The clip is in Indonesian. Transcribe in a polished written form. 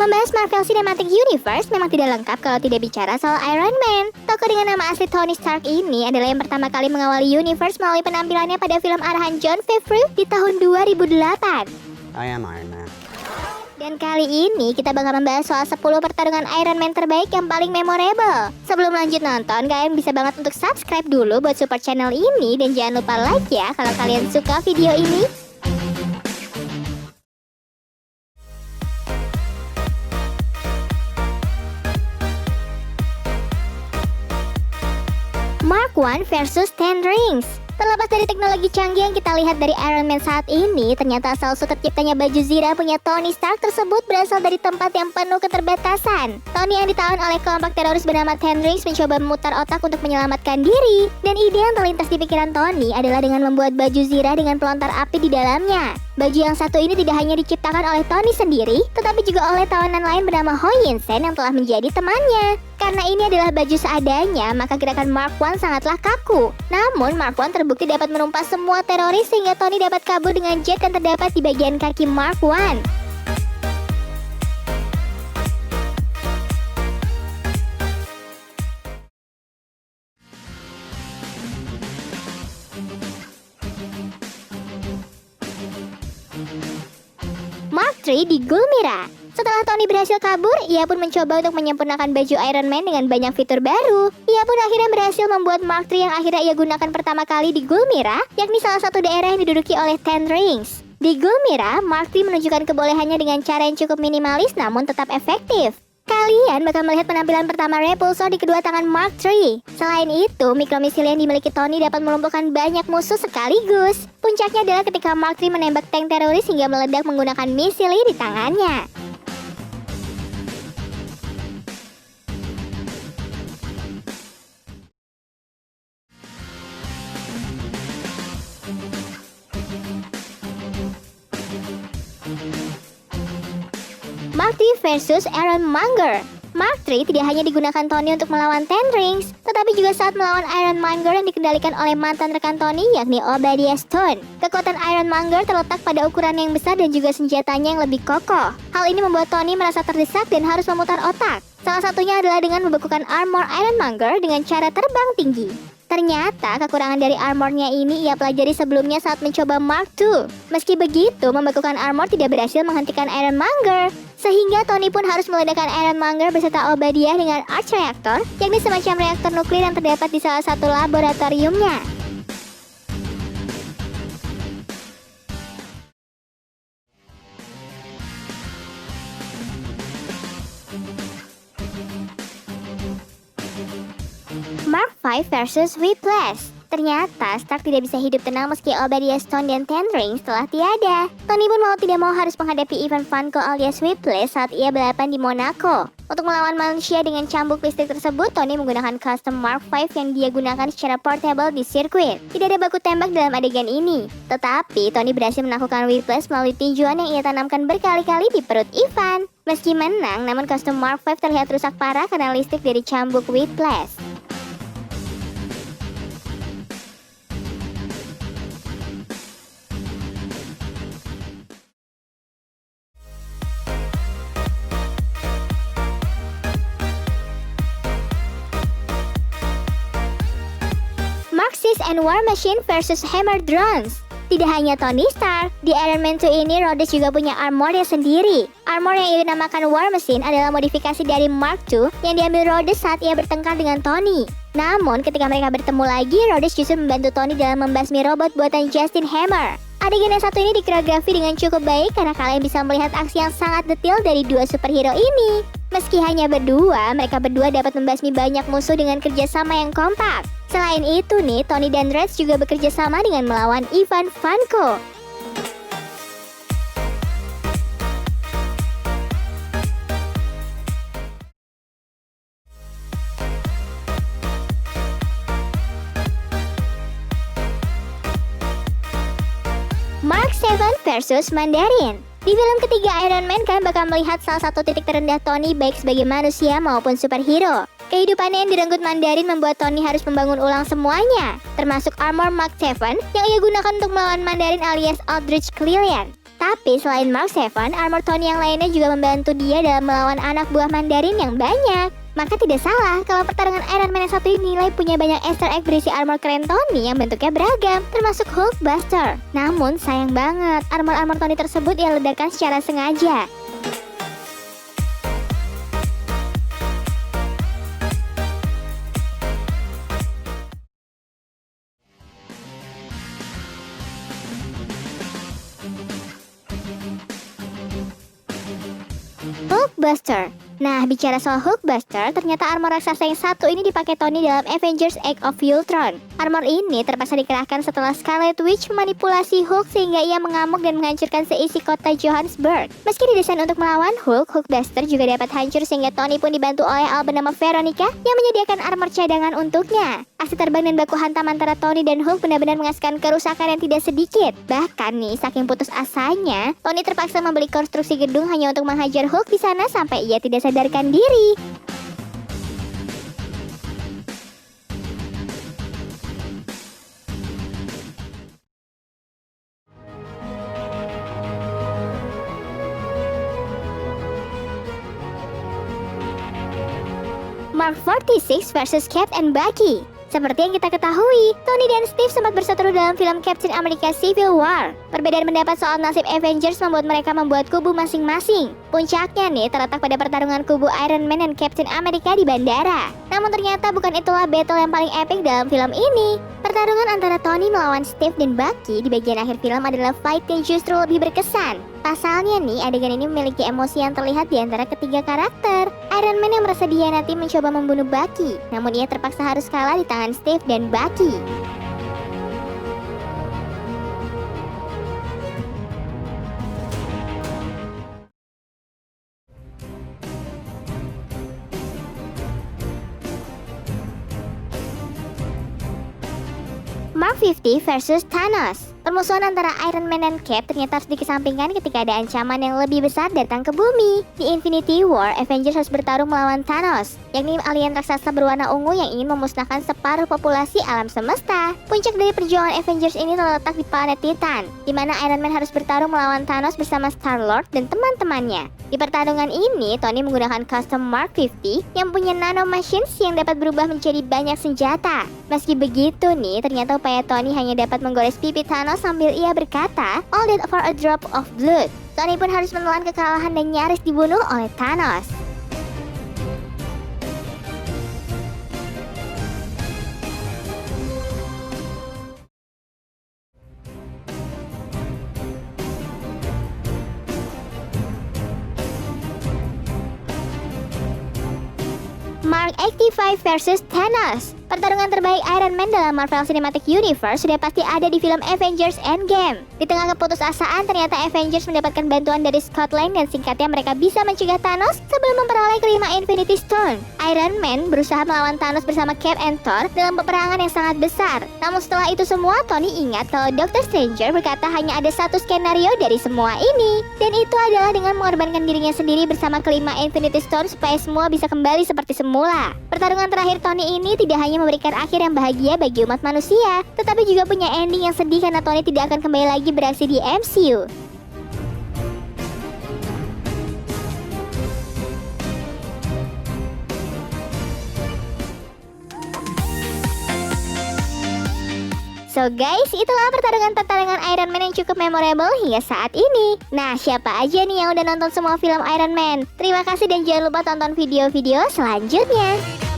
Membahas Marvel Cinematic Universe memang tidak lengkap kalau tidak bicara soal Iron Man. Tokoh dengan nama asli Tony Stark ini adalah yang pertama kali mengawali universe melalui penampilannya pada film arahan Jon Favreau di tahun 2008. I am Iron Man. Dan kali ini kita bakal membahas soal 10 pertarungan Iron Man terbaik yang paling memorable. Sebelum lanjut nonton, kalian bisa banget untuk subscribe dulu buat support channel ini. Dan jangan lupa like ya kalau kalian suka video ini. Mark I versus Ten Rings. Terlepas dari teknologi canggih yang kita lihat dari Iron Man saat ini, ternyata asal-usul terciptanya baju zirah punya Tony Stark tersebut berasal dari tempat yang penuh keterbatasan. Tony yang ditawan oleh kelompok teroris bernama Ten Rings mencoba memutar otak untuk menyelamatkan diri. Dan ide yang terlintas di pikiran Tony adalah dengan membuat baju zirah dengan pelontar api di dalamnya. Baju yang satu ini tidak hanya diciptakan oleh Tony sendiri, tetapi juga oleh tawanan lain bernama Ho Yinsen yang telah menjadi temannya. Karena ini adalah baju seadanya, maka gerakan Mark I sangatlah kaku. Namun Mark I terbukti dapat menumpas semua teroris sehingga Tony dapat kabur dengan jet yang terdapat di bagian kaki Mark I. Mark III di Gulmira. Setelah Tony berhasil kabur, ia pun mencoba untuk menyempurnakan baju Iron Man dengan banyak fitur baru. Ia pun akhirnya berhasil membuat Mark III yang akhirnya ia gunakan pertama kali di Gulmira, yakni salah satu daerah yang diduduki oleh Ten Rings. Di Gulmira, Mark III menunjukkan kebolehannya dengan cara yang cukup minimalis namun tetap efektif. Kalian bakal melihat penampilan pertama Repulsor di kedua tangan Mark III. Selain itu, mikromisil yang dimiliki Tony dapat melumpuhkan banyak musuh sekaligus. Puncaknya adalah ketika Mark III menembak tank teroris hingga meledak menggunakan misili di tangannya. Mark III versus Ironmonger. Mark III tidak hanya digunakan Tony untuk melawan Ten Rings, tetapi juga saat melawan Ironmonger yang dikendalikan oleh mantan rekan Tony yakni Obadiah Stane. Kekuatan Ironmonger terletak pada ukuran yang besar dan juga senjatanya yang lebih kokoh. Hal ini membuat Tony merasa terdesak dan harus memutar otak. Salah satunya adalah dengan membekukan armor Ironmonger dengan cara terbang tinggi. Ternyata kekurangan dari armornya ini ia pelajari sebelumnya saat mencoba Mark II. Meski begitu, membekukan armor tidak berhasil menghentikan Ironmonger, sehingga Tony pun harus meledakkan Ironmonger beserta Obadiah dengan Arch Reactor, yakni semacam reaktor nuklir yang terdapat di salah satu laboratoriumnya. Mark V versus Whiplash. Ternyata Stark tidak bisa hidup tenang meski Obadiah Stane dan Ten Rings telah tiada. Tony pun mau tidak mau harus menghadapi Ivan Vanko alias Whiplash saat ia balapan di Monaco. Untuk melawan manusia dengan cambuk listrik tersebut, Tony menggunakan custom Mark V yang dia gunakan secara portable di sirkuit. Tidak ada baku tembak dalam adegan ini. Tetapi Tony berhasil menaklukkan Whiplash melalui tinjuan yang ia tanamkan berkali-kali di perut Ivan. Meski menang, namun custom Mark V terlihat rusak parah karena listrik dari cambuk Whiplash. Marxist and War Machine versus Hammer Drones. Tidak hanya Tony Stark, di Iron Man 2 ini Rhodes juga punya armornya sendiri. Armor yang ia dinamakan War Machine adalah modifikasi dari Mark II yang diambil Rhodes saat ia bertengkar dengan Tony. Namun ketika mereka bertemu lagi, Rhodes justru membantu Tony dalam membasmi robot buatan Justin Hammer. Adegan yang satu ini dikoreografi dengan cukup baik karena kalian bisa melihat aksi yang sangat detail dari dua superhero ini. Meski hanya berdua, mereka berdua dapat membasmi banyak musuh dengan kerjasama yang kompak. Selain itu nih, Tony dan Rhodes juga bekerja sama dengan melawan Ivan Vanko. Mark VII versus Mandarin. Di film ketiga Iron Man, kalian bakal melihat salah satu titik terendah Tony baik sebagai manusia maupun superhero. Kehidupannya yang direnggut Mandarin membuat Tony harus membangun ulang semuanya, termasuk armor Mark VII yang ia gunakan untuk melawan Mandarin alias Aldrich Killian. Tapi selain Mark 7, armor Tony yang lainnya juga membantu dia dalam melawan anak buah Mandarin yang banyak. Maka tidak salah kalau pertarungan Iron Man yang satu ini dinilai punya banyak Easter egg berisi armor keren Tony yang bentuknya beragam, termasuk Hulkbuster. Namun sayang banget, armor-armor Tony tersebut ia ledakan secara sengaja. Hulkbuster. Nah, bicara soal Hulkbuster, ternyata armor raksasa yang satu ini dipakai Tony dalam Avengers Age of Ultron. Armor ini terpaksa dikerahkan setelah Scarlet Witch memanipulasi Hulk sehingga ia mengamuk dan menghancurkan seisi kota Johannesburg. Meski didesain untuk melawan Hulk, Hulkbuster juga dapat hancur sehingga Tony pun dibantu oleh Al bernama Veronica yang menyediakan armor cadangan untuknya. Aksi terbang dan baku hantam antara Tony dan Hulk benar-benar menghasilkan kerusakan yang tidak sedikit. Bahkan nih, saking putus asanya, Tony terpaksa membeli konstruksi gedung hanya untuk menghajar Hulk di sana sampai ia tidak sadarkan diri. Mark 46 versus Cap and Bucky. Seperti yang kita ketahui, Tony dan Steve sempat berseteru dalam film Captain America Civil War. Perbedaan pendapat soal nasib Avengers membuat mereka membuat kubu masing-masing. Puncaknya nih terletak pada pertarungan kubu Iron Man dan Captain America di bandara. Namun ternyata bukan itulah battle yang paling epic dalam film ini. Pertarungan antara Tony melawan Steve dan Bucky di bagian akhir film adalah fight yang justru lebih berkesan. Pasalnya nih, adegan ini memiliki emosi yang terlihat di antara ketiga karakter. Iron Man yang merasa dihianati mencoba membunuh Bucky, namun ia terpaksa harus kalah di tangan Steve dan Bucky. Mark 50 versus Thanos. Permusuhan antara Iron Man dan Cap ternyata harus dikesampingkan ketika ada ancaman yang lebih besar datang ke bumi. Di Infinity War, Avengers harus bertarung melawan Thanos, yakni alien raksasa berwarna ungu yang ingin memusnahkan separuh populasi alam semesta. Puncak dari perjuangan Avengers ini terletak di planet Titan, di mana Iron Man harus bertarung melawan Thanos bersama Star-Lord dan teman-temannya. Di pertarungan ini, Tony menggunakan custom Mark 50 yang punya nano machines yang dapat berubah menjadi banyak senjata. Meski begitu nih, ternyata upaya Tony hanya dapat menggores pipi Thanos sambil ia berkata, "All that for a drop of blood." Tony pun harus menelan kekalahan dan nyaris dibunuh oleh Thanos. Mark 85 versus Thanos. Pertarungan terbaik Iron Man dalam Marvel Cinematic Universe sudah pasti ada di film Avengers Endgame. Di tengah keputusasaan, ternyata Avengers mendapatkan bantuan dari Scott Lang dan singkatnya mereka bisa mencegah Thanos sebelum memperoleh kelima Infinity Stone. Iron Man berusaha melawan Thanos bersama Cap and Thor dalam peperangan yang sangat besar. Namun setelah itu semua, Tony ingat kalau Doctor Stranger berkata hanya ada satu skenario dari semua ini. Dan itu adalah dengan mengorbankan dirinya sendiri bersama kelima Infinity Stone supaya semua bisa kembali seperti semula. Pertarungan terakhir Tony ini tidak hanya memberikan akhir yang bahagia bagi umat manusia, tetapi juga punya ending yang sedih karena Tony tidak akan kembali lagi beraksi di MCU. So guys, itulah pertarungan Iron Man yang cukup memorable hingga saat ini. Nah, siapa aja nih yang udah nonton semua film Iron Man? Terima kasih dan jangan lupa tonton video-video selanjutnya.